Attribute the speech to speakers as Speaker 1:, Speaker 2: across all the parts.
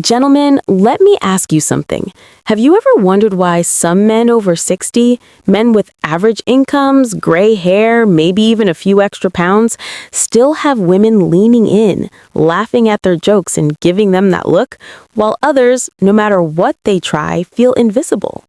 Speaker 1: Gentlemen, let me ask you something. Have you ever wondered why some men over 60, men with average incomes, gray hair, maybe even a few extra pounds, still have women leaning in, laughing at their jokes and giving them that look, while others, no matter what they try, feel invisible?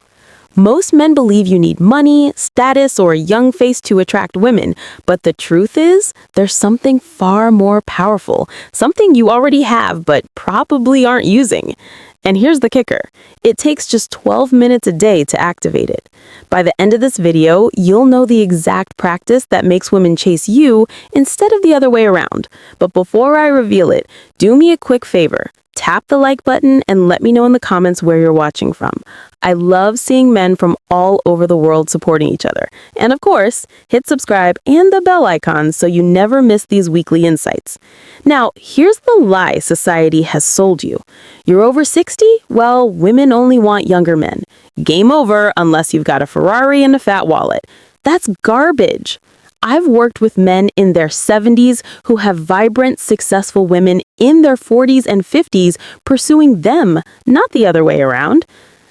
Speaker 1: Most men believe you need money, status, or a young face to attract women, but the truth is, there's something far more powerful, something you already have but probably aren't using. And here's the kicker. It takes just 12 minutes a day to activate it. By the end of this video, you'll know the exact practice that makes women chase you instead of the other way around. But before I reveal it, do me a quick favor. Tap the like button and let me know in the comments where you're watching from. I love seeing men from all over the world supporting each other. And of course, hit subscribe and the bell icon so you never miss these weekly insights. Now, here's the lie society has sold you. You're over 60? Well, women only want younger men. Game over unless you've got a Ferrari and a fat wallet. That's garbage. I've worked with men in their 70s who have vibrant, successful women in their 40s and 50s pursuing them, not the other way around.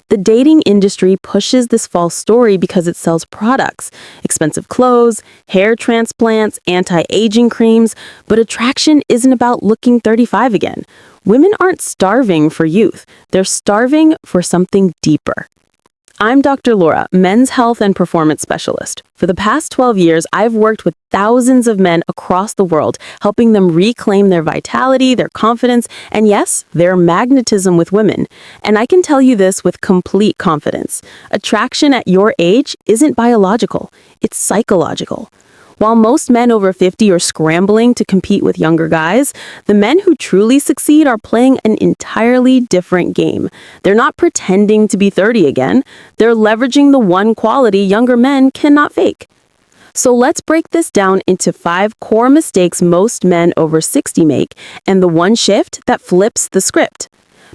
Speaker 1: The dating industry pushes this false story because it sells products, expensive clothes, hair transplants, anti-aging creams, but attraction isn't about looking 35 again. Women aren't starving for youth. They're starving for something deeper. I'm Dr. Laura, men's health and performance specialist. For the past 12 years, I've worked with thousands of men across the world, helping them reclaim their vitality, their confidence, and yes, their magnetism with women. And I can tell you this with complete confidence. Attraction at your age isn't biological, it's psychological. While most men over 50 are scrambling to compete with younger guys, the men who truly succeed are playing an entirely different game. They're not pretending to be 30 again. They're leveraging the one quality younger men cannot fake. So let's break this down into 5 core mistakes most men over 60 make and the one shift that flips the script.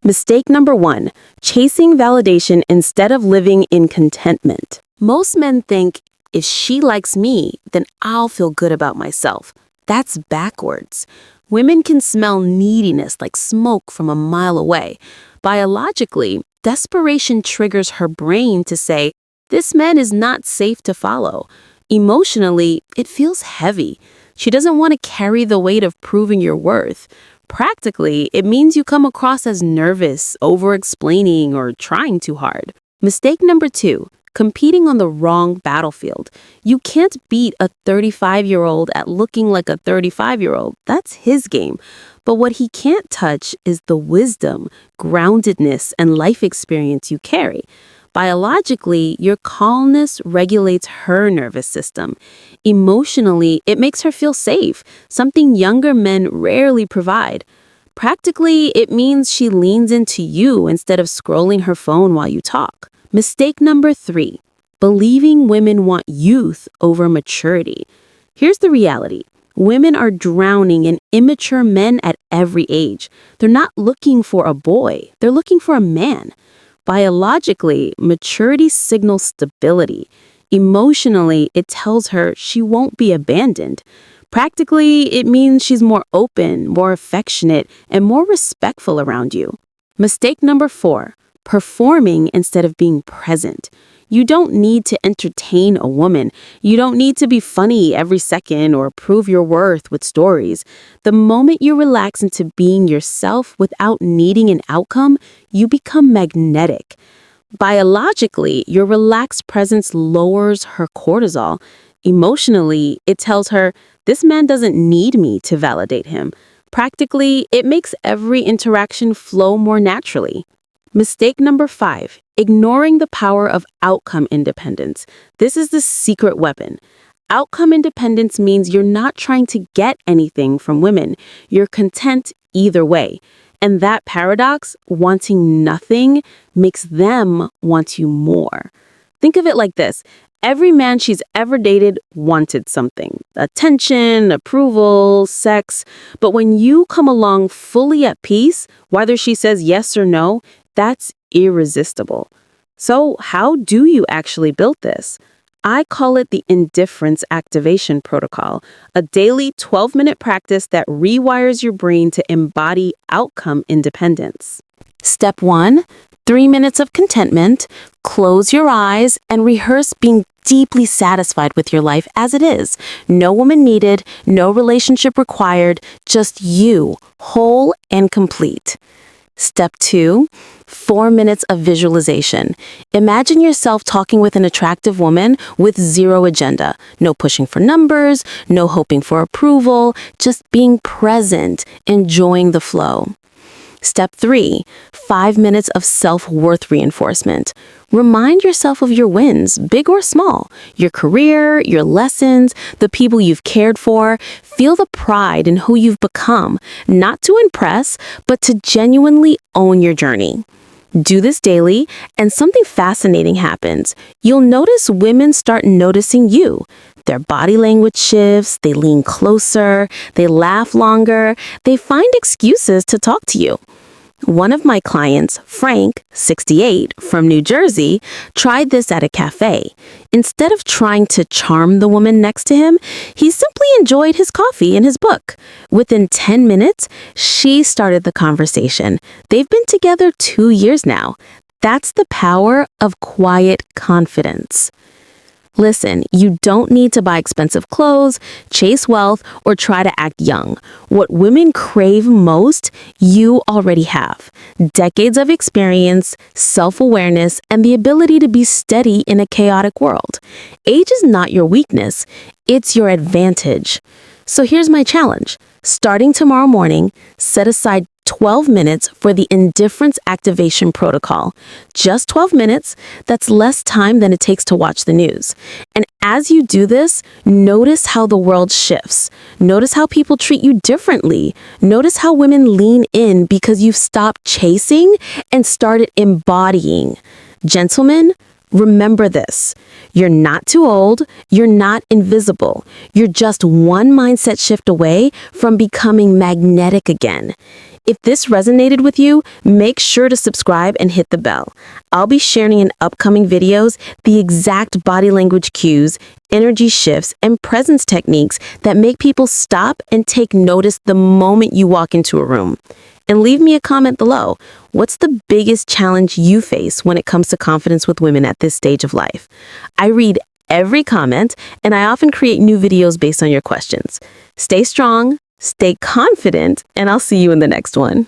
Speaker 1: Mistake number 1, chasing validation instead of living in contentment. Most men think, if she likes me, then I'll feel good about myself. That's backwards. Women can smell neediness like smoke from a mile away. Biologically, desperation triggers her brain to say, this man is not safe to follow. Emotionally, it feels heavy. She doesn't want to carry the weight of proving your worth. Practically, it means you come across as nervous, over-explaining, or trying too hard. Mistake number 2. Competing on the wrong battlefield. You can't beat a 35-year-old at looking like a 35-year-old. That's his game. But what he can't touch is the wisdom, groundedness, and life experience you carry. Biologically, your calmness regulates her nervous system. Emotionally, it makes her feel safe, something younger men rarely provide. Practically, it means she leans into you instead of scrolling her phone while you talk. Mistake number 3, believing women want youth over maturity. Here's the reality. Women are drowning in immature men at every age. They're not looking for a boy. They're looking for a man. Biologically, maturity signals stability. Emotionally, it tells her she won't be abandoned. Practically, it means she's more open, more affectionate, and more respectful around you. Mistake number 4. Performing instead of being present. You don't need to entertain a woman. You don't need to be funny every second or prove your worth with stories. The moment you relax into being yourself without needing an outcome, you become magnetic. Biologically, your relaxed presence lowers her cortisol. Emotionally, it tells her, this man doesn't need me to validate him. Practically, it makes every interaction flow more naturally. Mistake number 5, ignoring the power of outcome independence. This is the secret weapon. Outcome independence means you're not trying to get anything from women. You're content either way. And that paradox, wanting nothing, makes them want you more. Think of it like this. Every man she's ever dated wanted something. Attention, approval, sex. But when you come along fully at peace, whether she says yes or no, that's irresistible. So how do you actually build this? I call it the Indifference Activation Protocol, a daily 12-minute practice that rewires your brain to embody outcome independence. Step 1, 3 minutes of contentment. Close your eyes and rehearse being deeply satisfied with your life as it is. No woman needed, no relationship required, just you, whole and complete. Step 2, 4 minutes of visualization. Imagine yourself talking with an attractive woman with zero agenda. No pushing for numbers, no hoping for approval, just being present, enjoying the flow. Step 3, 5 minutes of self-worth reinforcement. Remind yourself of your wins, big or small, your career, your lessons, the people you've cared for. Feel the pride in who you've become, not to impress, but to genuinely own your journey. Do this daily, and something fascinating happens. You'll notice women start noticing you. Their body language shifts, they lean closer, they laugh longer, they find excuses to talk to you. One of my clients, Frank, 68, from New Jersey, tried this at a cafe. Instead of trying to charm the woman next to him, he simply enjoyed his coffee and his book. Within 10 minutes, she started the conversation. They've been together 2 years now. That's the power of quiet confidence. Listen, you don't need to buy expensive clothes, chase wealth, or try to act young. What women crave most, you already have. Decades of experience, self-awareness, and the ability to be steady in a chaotic world. Age is not your weakness, it's your advantage. So here's my challenge. Starting tomorrow morning, set aside 12 minutes for the Indifference Activation Protocol. Just 12 minutes, that's less time than it takes to watch the news. And as you do this, notice how the world shifts. Notice how people treat you differently. Notice how women lean in because you've stopped chasing and started embodying. Gentlemen, remember this. You're not too old. You're not invisible. You're just one mindset shift away from becoming magnetic again. If this resonated with you, make sure to subscribe and hit the bell. I'll be sharing in upcoming videos the exact body language cues, energy shifts, and presence techniques that make people stop and take notice the moment you walk into a room. And leave me a comment below. What's the biggest challenge you face when it comes to confidence with women at this stage of life? I read every comment, and I often create new videos based on your questions. Stay strong, stay confident, and I'll see you in the next one.